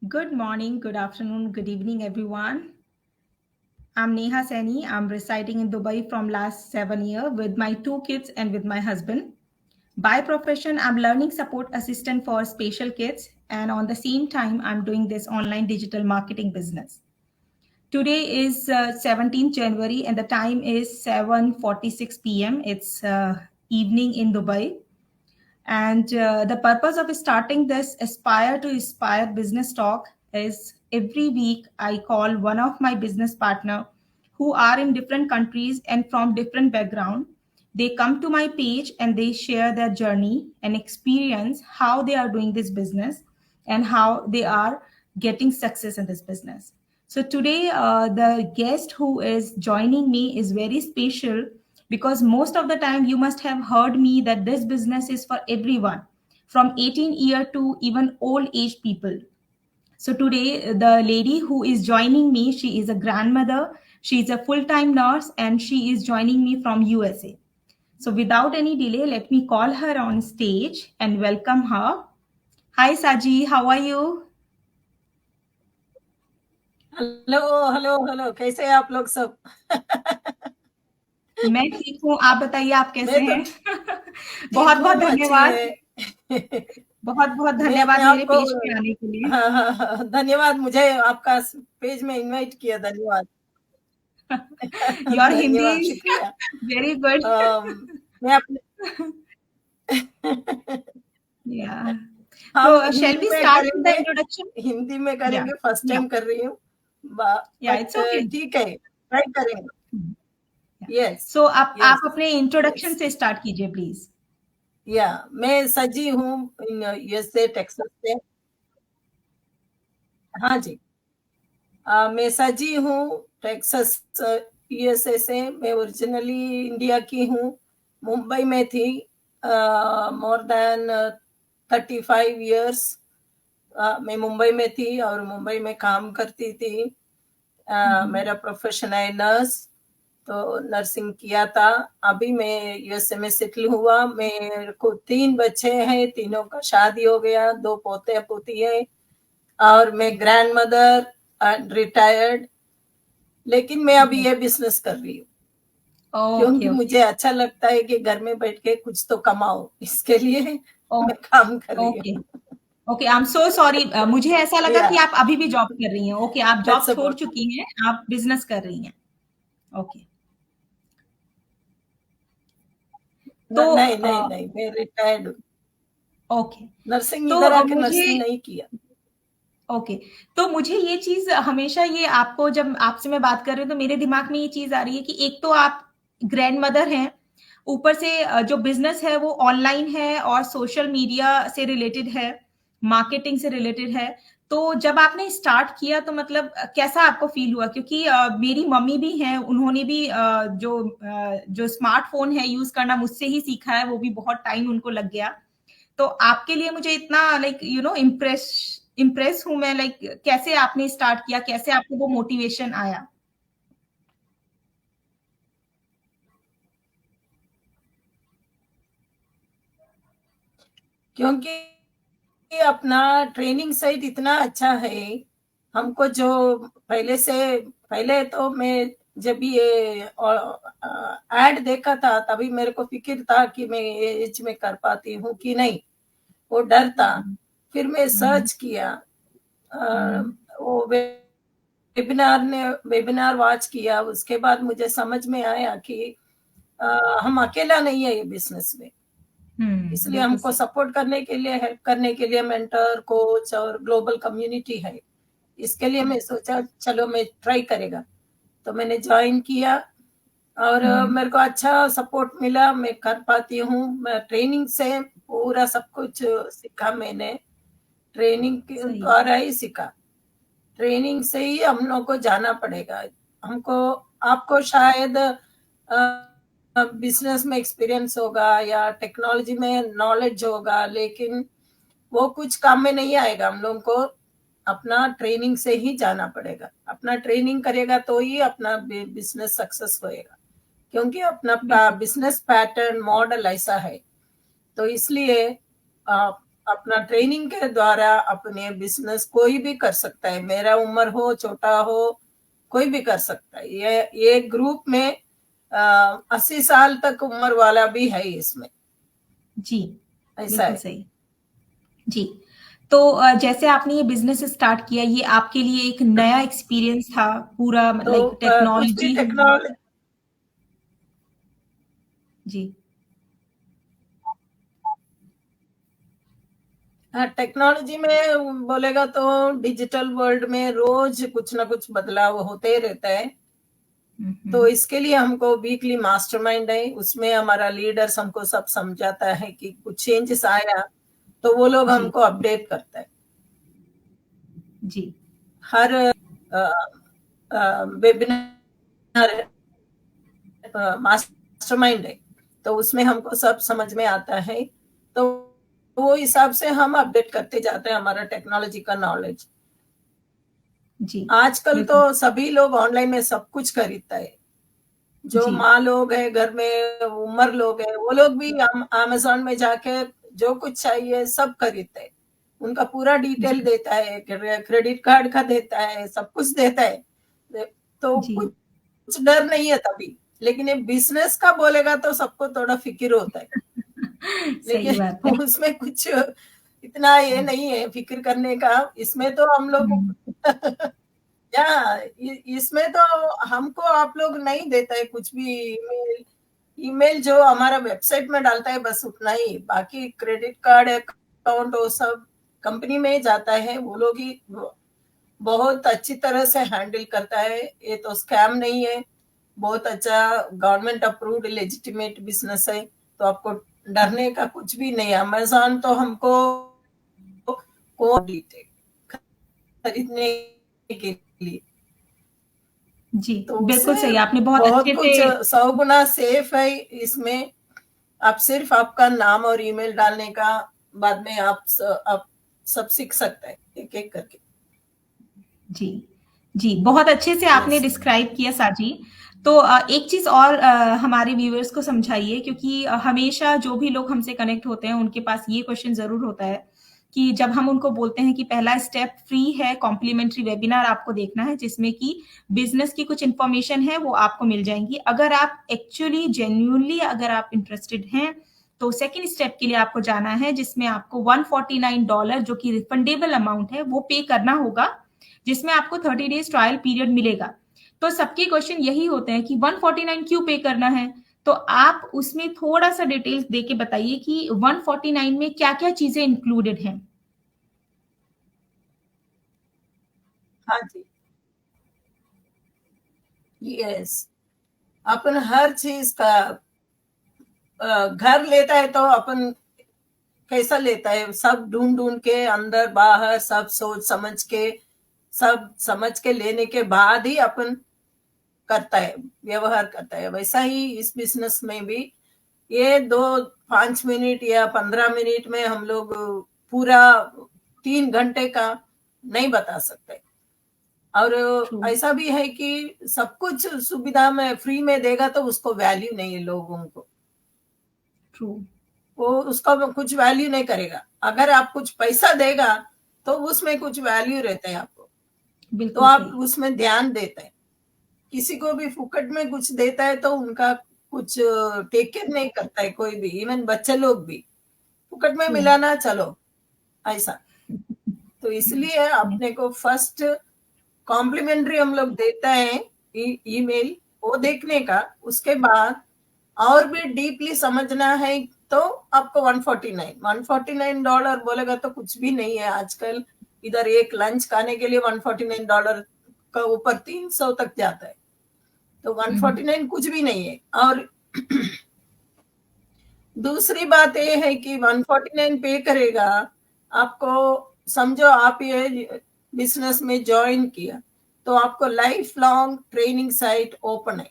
Good morning, good afternoon, good evening, everyone. I'm Neha Seni. I'm residing in Dubai from last 7 years with my two kids and with my husband. By profession, I'm learning support assistant for special kids, and on the same time, I'm doing this online digital marketing business. Today is 17th January, and the time is 7:46 p.m. It's evening in Dubai. And the purpose of starting this Aspire to Inspire business talk is every week I call one of my business partner who are in different countries and from different background. They come to my page and they share their journey and experience how they are doing this business and how they are getting success in this business. So today, the guest who is joining me is very special because most of the time you must have heard me that this business is for everyone from 18 year to even old age people. So today, the lady who is joining me, she is a grandmother, she is a full-time nurse, and she is joining me from USA. So without any delay, let me call her on stage and welcome her. Hi Saji, how are you? Hello hello hello, कैसे हैं आप लोग सब? मैं ठीक हूँ, आप बताइए आप कैसे मैं तो हैं? ठीक बहुत बहुत हूँ, अच्छी धन्यवाद। है। बहुत बहुत मैं धन्यवाद मेरे आपको पेज पे आने के लिए। हाँ हाँ हाँ, धन्यवाद, मुझे आपका पेज में इनवाइट किया, धन्यवाद। योर हिंदी धन्यवाद, इज शुक्रिया। Very good. मैं अपने या तो हम शैल हिंदी वी में स्टार्ट विद द करेंगे, इंट्रोडक्शन? हिंदी में या करेंगे, फर्स्ट या टाइम कर रही हूँ, या बट इट्स ओके। ठीक है, ट्राई करेंगे। यस सो आप यस अपने इंट्रोडक्शन यस से स्टार्ट कीजिए प्लीज। या मैं सजी हूँ इन यूएसए टेक्सास से। हाँ जी। मैं सजी हूँ टेक्सास यूएसए से। मैं ओरिजिनली इंडिया की हूँ, मुंबई में थी मोर देन 35 इयर्स। मैं मुंबई में थी और मुंबई में काम करती थी। मेरा प्रोफेशन है नर्स, तो नर्सिंग किया था। अभी मैं यूएसए में सेटल हुआ। मेरे को 3 बच्चे हैं, तीनों का शादी हो गया, 2 पोते पोती है और मैं ग्रैंड मदर रिटायर्ड। लेकिन मैं अभी ये बिजनेस कर रही हूँ ओके क्योंकि ओके मुझे अच्छा लगता है कि घर में बैठ के कुछ तो कमाओ, इसके लिए मैं काम कर रही ओके हूँ। Okay. I am so sorry, मुझे ऐसा लगा या कि आप अभी भी जॉब कर रही हैं। ओके, आप जॉब दैट्स छोड़ अबाउट। चुकी हैं, आप बिजनेस कर रही हैं। ओके। तो नहीं नहीं नहीं, मैं रिटायर्ड हूँ। ओके। नर्सिंग तो इधर आके मुझे नर्सिंग नहीं किया। ओके, तो मुझे ये चीज हमेशा, ये आपको जब आपसे मैं बात कर रही हूँ तो मेरे दिमाग में ये चीज आ रही है कि एक तो आप ग्रैंड मदर हैं, ऊपर से जो बिजनेस है वो ऑनलाइन है और सोशल मीडिया से रिलेटेड है, मार्केटिंग से रिलेटेड है। तो जब आपने स्टार्ट किया तो मतलब कैसा आपको फील हुआ? क्योंकि मेरी मम्मी भी हैं, उन्होंने भी जो स्मार्टफोन है यूज करना मुझसे ही सीखा है, वो भी बहुत टाइम उनको लग गया। तो आपके लिए मुझे इतना लाइक इम्प्रेस हूं मैं, लाइक कैसे आपने स्टार्ट किया, कैसे आपको वो मोटिवेशन आया? क्योंकि अपना ट्रेनिंग साइट इतना अच्छा है। हमको जो पहले से, पहले तो मैं जब ये एड देखा था तभी मेरे को फिक्र था कि मैं ये एज में कर पाती हूँ कि नहीं, वो डर था। फिर मैं हम्म, सर्च किया, हम्म, वो वेबिनार वॉच किया। उसके बाद मुझे समझ में आया कि हम अकेला नहीं है ये बिजनेस में। इसलिए बिल्कुल हमको सही। सपोर्ट करने के लिए, हेल्प करने के लिए मेंटर, कोच और ग्लोबल कम्युनिटी है। इसके लिए मैं सोचा चलो मैं ट्राई करेगा, तो मैंने ज्वाइन किया और हम्म, मेरे को अच्छा सपोर्ट मिला। मैं कर पाती हूँ। मैं ट्रेनिंग से पूरा सब कुछ सीखा मैंने, ट्रेनिंग के सही। द्वारा ही सीखा। ट्रेनिंग से ही हम लोग को जाना पड़ेगा। हमको, आपको शायद बिजनेस में एक्सपीरियंस होगा या टेक्नोलॉजी में नॉलेज होगा, लेकिन वो कुछ काम में नहीं आएगा। हम लोग को अपना ट्रेनिंग से ही जाना पड़ेगा। अपना ट्रेनिंग करेगा तो ही अपना बिजनेस सक्सेस होएगा, क्योंकि अपना बिल्कुल। बिजनेस पैटर्न मॉडल ऐसा है। तो इसलिए अपना ट्रेनिंग के द्वारा अपने बिजनेस कोई भी कर सकता है, मेरा उम्र हो छोटा हो, कोई भी कर सकता है। ये ग्रुप में 80 साल तक उम्र वाला भी है इसमें, जी, ऐसा बिल्कुल है। सही। जी, तो जैसे आपने ये बिजनेस स्टार्ट किया, ये आपके लिए एक नया एक्सपीरियंस था पूरा, तो लाइक कुछ भी टेक्नोलॉजी। टेक्नोलॉजी जी, टेक्नोलॉजी में बोलेगा तो डिजिटल वर्ल्ड में रोज कुछ ना कुछ बदलाव होते रहता है। तो इसके लिए हमको वीकली मास्टरमाइंड है, उसमें हमारा लीडर्स हमको सब समझाता है कि कुछ चेंजेस आया तो वो लोग जी, हमको अपडेट करता है। जी, हर वेबिनार मास्टरमाइंड है, तो उसमें हमको सब समझ में आता है, तो वो हिसाब से हम अपडेट करते जाते हैं हमारा टेक्नोलॉजी का नॉलेज। जी, आजकल बिल्कुल। तो सभी लोग ऑनलाइन में सब कुछ खरीदता है। जो जी, माँ लोग हैं घर में, उम्र लोग हैं, वो लोग भी अमेज़न में जाके जो कुछ चाहिए सब खरीदते हैं। उनका पूरा डिटेल जी, देता है, क्रेडिट कार्ड का देता है, सब कुछ देता है। तो जी, कुछ डर नहीं है तभी, लेकिन ये बिज़नेस का बोलेगा तो सबको थोड़ा फ़िक्र होता है। सही बात लेकिन है। उसमें कुछ इतना ये नहीं है फ़िक्र करने का, इसमें तो हम लोग हुँ, या इसमें तो हमको आप लोग नहीं देता है कुछ भी। ईमेल ईमेल जो हमारा वेबसाइट में डालता है बस उतना ही, बाकी क्रेडिट कार्ड अकाउंट वो सब कंपनी में ही जाता है, वो लोग ही बहुत अच्छी तरह से हैंडल करता है। ये तो स्कैम नहीं है, बहुत अच्छा गवर्नमेंट अप्रूव्ड लेजिटिमेट बिजनेस है, तो आपको डरने का कुछ भी नहीं है। अमेज़न तो हमको को खरीदने के लिए, जी, तो बिल्कुल उससे सही, आपने बहुत बहुत अच्छे से। कुछ 100 गुना सेफ है इसमें। आप सिर्फ आपका नाम और ईमेल डालने का, बाद में आप सब सीख सकते हैं एक-एक करके। जी, जी, बहुत अच्छे से आपने यस। डिस्क्राइब किया साजी। तो एक चीज़ और हमारे व्यूअर्स को समझाइए, क्योंकि हमेशा जो भी लोग हमसे कनेक्ट होते हैं, उनके पास ये क्वेश्चन ज़रूर होता है कि जब हम उनको बोलते हैं कि पहला स्टेप फ्री है, कॉम्प्लीमेंट्री वेबिनार आपको देखना है, जिसमें कि बिज़नेस की कुछ इन्फॉर्मेशन है, वो आपको मिल जाएँगी। अगर आप एक्चुअली जेन्युइनली अगर आप इंटरेस्टेड हैं, तो सेकंड स्टेप के लिए आपको जाना है, जिसमें आपको $149 जो कि रिफंडेबल अमाउंट है, वो पे करना होगा, जिसमें आपको 30 डेज ट्रायल पीरियड मिलेगा। तो सबके क्वेश्चन यही होते हैं कि 149 क्यों पे करना है? तो आप उसमें थोड़ा-सा डिटेल्स देके बताइए कि 149 में क्या-क्या चीज़ें इंक्लूडेड हैं? हाँ जी, यस। अपन हर चीज़ का घर लेता है तो अपन कैसा लेता है, सब ढूँढ-ढूँढ के अंदर-बाहर सब सोच समझ के, सब समझ के लेने के बाद ही अपन करता है, व्यवहार करता है। वैसा ही इस बिज़नेस में भी ये 2-5 मिनट या 15 मिनट में हम लोग पूरा 3 घंटे का नहीं बता सकते। और ट्रू, ऐसा भी है कि सब कुछ सुविधा में फ्री में देगा तो उसको वैल्यू नहीं है लोगों को। ट्रू, वो उसका वो कुछ वैल्यू नहीं करेगा। अगर आप कुछ पैसा देगा, तो उसमें कुछ वैल्यू रहता है आपको, तो बिल्कुल आप सही। उसमें ध्यान देते हैं। किसी को भी फुकट में कुछ देता है तो उनका कुछ टेक केयर नहीं करता है कोई भी, इवन बच्चे लोग भी। फुकट में ट्रू। मिला ना चलो, ऐसा। तो इसलिए अपने को फर्स्ट कॉम्प्लीमेंट्री हम लोग देता है ईमेल, वो देखने का, उसके बाद और भी डीपली समझना है तो आपको 149 बोलेगा तो कुछ भी नहीं है आजकल। इधर एक लंच खाने के लिए $149 का ऊपर 300 तक जाता है, तो हुँ, 149 कुछ भी नहीं है। और दूसरी बात ये है कि 149 पे करेगा, आपको समझो आप ये बिजनेस में ज्वाइन किया, तो आपको life long training site open है।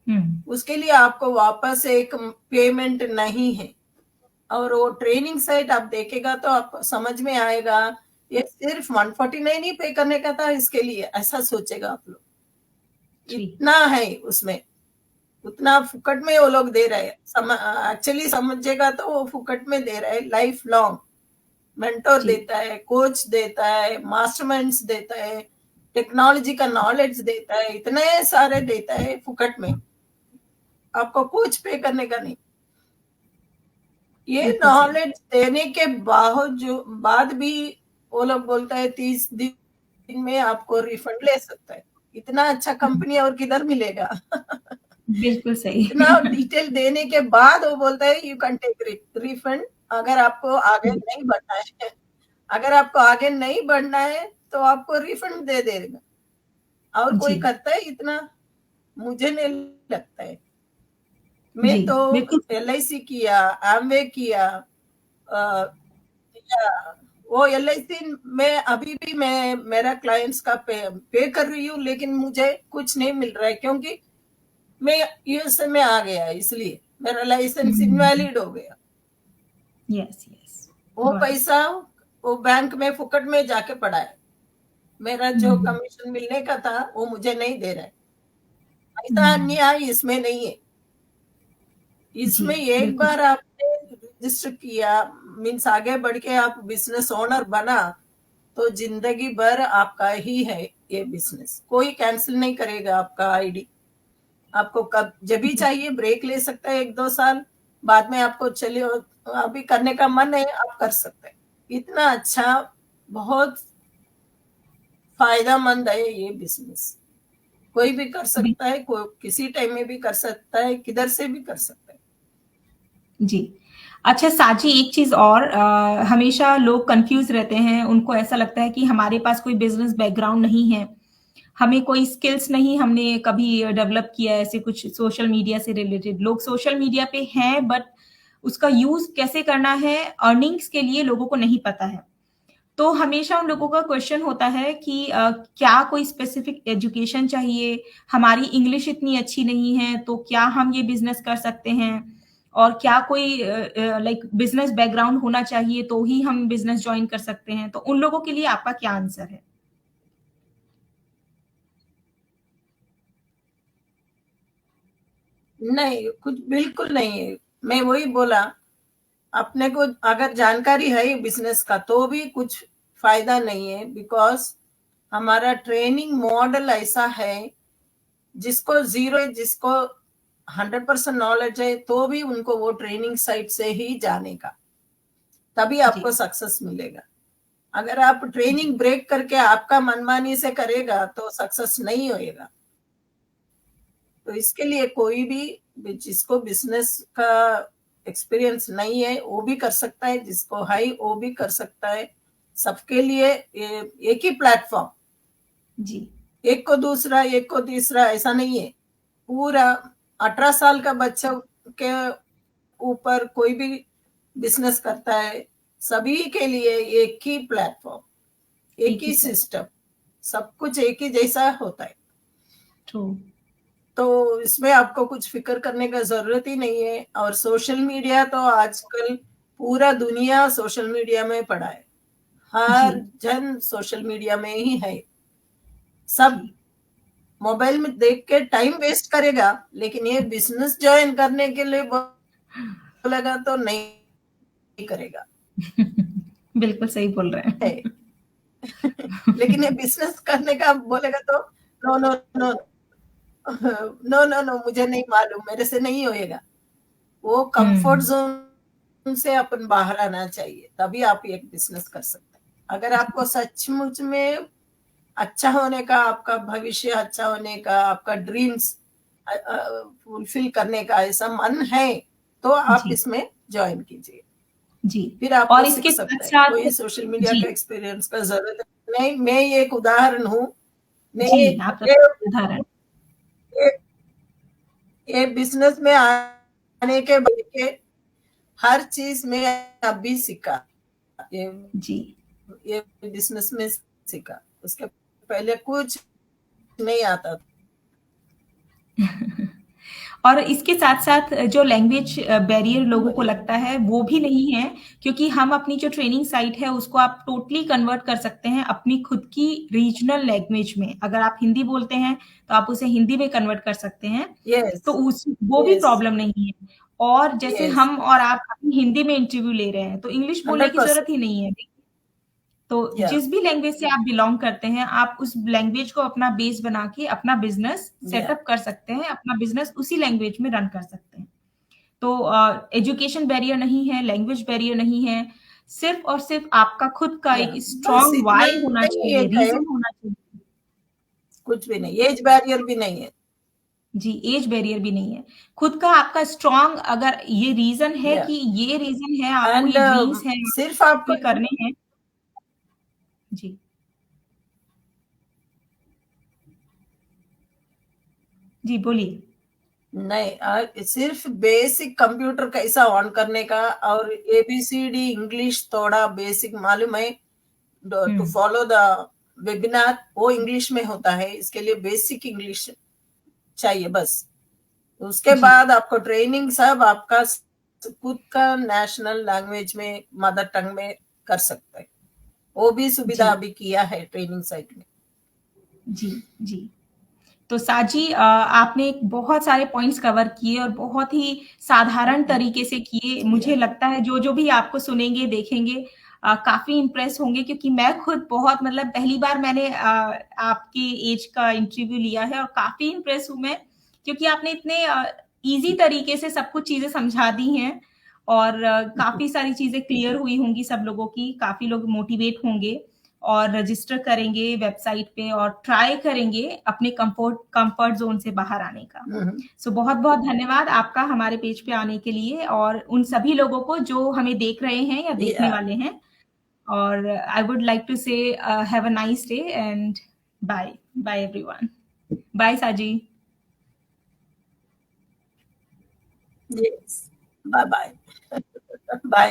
हुँ, उसके लिए आपको वापस एक पेमेंट नहीं है, और वो ट्रेनिंग साइट आप देखेगा तो आपको समझ में आएगा, ये सिर्फ 149 ही पे करने का था इसके लिए, ऐसा सोचेगा आप लोग। जी, इतना है उसमें, उतना फुकट में वो लोग दे रहे हैं। एक्चुअली समझेगा तो वो फुकट में दे रहे हैं लाइफ लॉन्ग। मेंटोर जी देता है, कोच देता है, मास्टरमाइंड्स देता है, टेक्नोलॉजी का नॉलेज देता है, इतने सारे देता है फुकट में, आपको कुछ पे करने का नहीं। ये बिल्कुल सही। नॉलेज देने के बाद भी वो लोग बोलता है 30 दिन में आपको रिफंड ले सकता है। इतना अच्छा कंपनी और किधर मिलेगा? बिल्कुल सही। इतना डिटेल देने के बाद वो बोलता है यू कैन टेक रिफंड, अगर आपको आगे जी नहीं बढ़ना है, अगर आपको आगे नहीं बढ़ना है तो आपको रिफंड दे देगा। और कोई जी करता है इतना? मुझे नहीं लगता है। जी मैं तो बिल्कुल। LIC किया, एमवे किया, या वो LIC में अभी भी मैं मेरा क्लाइंट्स का पे कर रही हूँ, लेकिन मुझे कुछ नहीं मिल रहा है क्योंकि मैं USA में आ गया, इसलिए मेरा लाइसेंस इनवैलिड हो गया। यस यस वो गॉट इट। पैसा वो बैंक में फुकट में जाके पड़ा है। मेरा जो कमीशन मिलने का था वो मुझे नहीं दे रहा है। ऐसा अन्याय इसमें नहीं है। जी इसमें एक बिल्कुल। बार आपने रजिस्टर किया, मीन्स आगे बढ़ के आप बिजनेस ओनर बना, तो जिंदगी भर आपका ही है ये बिजनेस। कोई कैंसिल नहीं करेगा आपका आईडी। आपको कब जब भी चाहिए ब्रेक ले सकता है 1-2 साल, बाद में आपको चलिए अभी करने का मन है आप कर सकते हैं। इतना अच्छा, बहुत फायदेमंद है ये बिजनेस। कोई भी कर बि- सकता है, कोई किसी टाइम में भी कर सकता है, किधर से भी कर सकता है। जी। अच्छा साची, एक चीज और, हमेशा लोग कंफ्यूज रहते हैं, उनको ऐसा लगता है कि हमारे पास कोई बिजनेस बैकग्राउंड नहीं है, हमें कोई स्किल्स नहीं, हमने कभी डेवलप किया ऐसे कुछ सोशल मीडिया से रिलेटेड। लोग सोशल मीडिया पे हैं बट उसका यूज कैसे करना है अर्निंग्स के लिए लोगों को नहीं पता है। तो हमेशा उन लोगों का क्वेश्चन होता है कि क्या कोई स्पेसिफिक एजुकेशन चाहिए, हमारी इंग्लिश इतनी अच्छी नहीं है तो क्या हम ये बिजनेस कर सकते हैं, और क्या कोई लाइक बिजनेस बैकग्राउंड होना चाहिए तो ही हम बिजनेस ज्वाइन कर सकते हैं। तो उन लोगों के लिए आपका क्या आंसर है? नहीं, कुछ बिल्कुल नहीं है। मैं वही बोला, अपने को अगर जानकारी है बिजनेस का तो भी कुछ फायदा नहीं है, बिकॉज हमारा ट्रेनिंग मॉडल ऐसा है, जिसको जीरो है, जिसको 100% नॉलेज है, तो भी उनको वो ट्रेनिंग साइट से ही जाने का, तभी जी आपको सक्सेस मिलेगा। अगर आप जी ट्रेनिंग ब्रेक करके आपका मनमानी से करेगा तो सक्सेस नहीं होएगा। तो इसके लिए कोई भी जिसको बिजनेस का एक्सपीरियंस नहीं है वो भी कर सकता है, जिसको है वो भी कर सकता है। सबके लिए एक ही प्लेटफॉर्म, जी एक को दूसरा एक को तीसरा ऐसा नहीं है। पूरा 18 साल का बच्चा के ऊपर कोई भी बिजनेस करता है, सभी के लिए एक ही प्लेटफॉर्म, एक एक ही ही प्लेट। सिस्टम, सब कुछ एक ही जैसा होता है। ट्रू। तो इसमें आपको कुछ फिक्र करने का जरूरत ही नहीं है। और सोशल मीडिया तो आजकल पूरा दुनिया सोशल मीडिया में पड़ा है, जी हर जन सोशल मीडिया में ही है। सब जी मोबाइल में देख के टाइम वेस्ट करेगा, लेकिन ये बिजनेस ज्वाइन करने के लिए बोलेगा तो नहीं करेगा बिल्कुल सही बोल रहे है। हैं। लेकिन ये बिजनेस करने का बोलेगा तो no no no no no no, मुझे नहीं मालूम, मेरे से नहीं होएगा। वो कंफर्ट हम्म। जोन से अपन बाहर आना चाहिए, तभी आप एक बिजनेस कर सकते हैं। अगर आपको सचमुच में अच्छा होने का, आपका भविष्य अच्छा होने का, आपका ड्रीम्स फुलफिल करने का ऐसा मन है, तो आप जी इसमें ज्वाइन कीजिए। जी। फिर आपको और सीख इसके साथ सकता है, साथ कोई सोशल मीडिया जी का एक्सपीरियंस का जरूरत नहीं। मैं एक उदाहरण हूँ। मैं जी, आप ये, सबसे उदाहरण। ये, ये बिजनेस में आने के बाद के हर चीज में अभी सीखा। ये जी। ये बिजनेस में सीखा, उसके पहले कुछ नहीं आता था। और इसके साथ साथ जो लैंग्वेज बैरियर लोगों को बोलिए। लगता है वो भी नहीं है, क्योंकि हम अपनी जो ट्रेनिंग साइट है उसको आप टोटली कन्वर्ट कर सकते हैं अपनी खुद की रीजनल लैंग्वेज में। अगर आप हिंदी बोलते हैं तो आप उसे हिंदी में कन्वर्ट कर सकते हैं, तो यस उस वो भी यस प्रॉब्लम नहीं है। और जैसे Yes, हम और आप अभी हिंदी में इंटरव्यू ले रहे हैं, तो इंग्लिश बोलने की 100%. ज़रूरत ही नहीं है। तो Yeah, जिस भी लैंग्वेज से आप बिलॉन्ग करते हैं, आप उस लैंग्वेज को अपना बेस बना के अपना बिज़नेस yeah. सेटअप कर सकते हैं, अपना बिज़नेस उसी लैंग्वेज में रन कर सकते हैं। तो एजुकेशन बैरियर नहीं है, लैंग्वेज बैरियर नहीं है, सिर्फ़ और सिर्फ़ आपका खुद का Yeah. एक बस स्ट्रॉन्ग इतना व्हाई होना ही चाहिए, एक है, रीज़न होना चाहिए। कुछ भी नहीं, एज बैरियर भी नहीं है. जी, एज बैरियर भी नहीं है। खुद का आपका स्ट्रॉन्ग अगर ये रीज़न है Yeah. कि ये रीज़न है, आपको एंड ये ड्रीम्स हैं, सिर्फ आपको फुलफिल करने हैं। जी। जी, बोलिए। नहीं, सिर्फ बेसिक कंप्यूटर कैसा ऑन करने का और एबीसीडी इंग्लिश थोड़ा बेसिक मालूम है. To whom, follow the webinar वो इंग्लिश में होता है, इसके लिए बेसिक इंग्लिश चाहिए बस. उसके जी, बाद आपको ट्रेनिंग सब आपका खुद का नेशनल लैंग्वेज में मदर टंग में कर सकते हैं. वो भी सुविधा जी, अभी किया है ट्रेनिंग साइट में. जी, जी। तो साजी आपने बहुत सारे पॉइंट्स कवर किए और बहुत ही साधारण तरीके से किए। मुझे Yeah. लगता है जो भी आपको सुनेंगे, देखेंगे काफ़ी इम्प्रेस होंगे क्योंकि मैं खुद बहुत मतलब पहली बार मैंने आपकी एज का इंटरव्यू लिया है और काफ़ी इम्प्रेस हूँ मैं क्योंकि आपने इतने ईज़ी तरीके से सब कुछ चीज़ें समझा दी हैं और काफ़ी सारी चीज़ें क्लियर हुई होंगी सब लोगों की, काफ़ी लोग मोटिवेट होंगे और रजिस्टर करेंगे वेबसाइट पे और ट्राई करेंगे अपने कंफर्ट ज़ोन से बाहर आने का। Mhm. सो बहुत-बहुत धन्यवाद आपका हमारे पेज पे आने के लिए और उन सभी लोगों को जो हमें देख रहे हैं या देखने Yeah. वाले हैं और I would like to say have a nice day and bye. Bye everyone. Bye Saji. Yes. Bye bye. Bye.